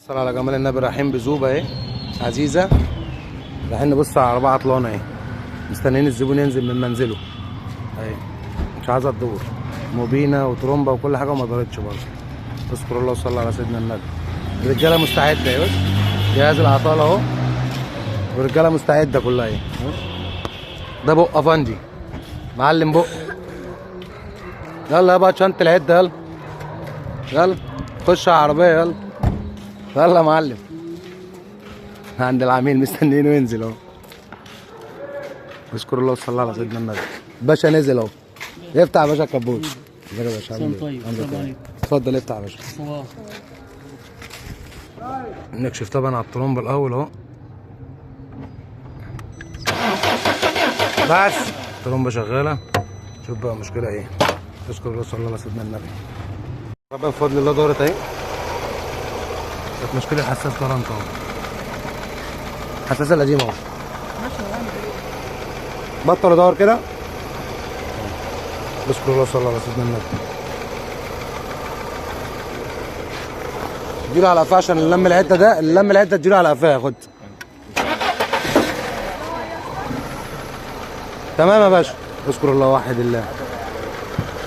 صلى على جمال النبي. رايحين بزوبه اهي عزيزه، رايحين نبص على 4 اطلان اهي، مستنيين الزبون ينزل من منزله اهي، مش عايزه تدور، موبينا وترومبا وكل حاجه وما دارتش برضه. اذكر الله وصلى على سيدنا النبي. الرجاله مستعده اهي، بص جهاز العطاله اهو، والرجاله مستعده كلها اهي. ده بق افندي معلم بق. يلا يابا شنطه العده، يلا يلا خش على العربيه، يلا يلا يا معلم. عند العميل مستنيينه ينزل اهو. اذكر الله وصلى على سيدنا النبي. باشا نزل اهو، افتح يا باشا الكبوت. ازيك يا باشا؟ عامل ايه؟ الحمد لله. اتفضل افتح يا باشا. نكشف طبعا على الطرمبه الاول اهو. بس الطرمبه شغاله. شوف بقى المشكله ايه. اذكر الله وصلى على سيدنا النبي. ربنا بفضل الله دورت اهي. كانت مشكله حساس كرنت اهو، حساس القديم اهو. بطل ادور كده. اذكر الله وصلى على سيدنا النبي. اديله على قفاه عشان اللم العده ده، اللم العده اديله على قفاه. خد تمام يا باشا. اذكر الله واحد الله.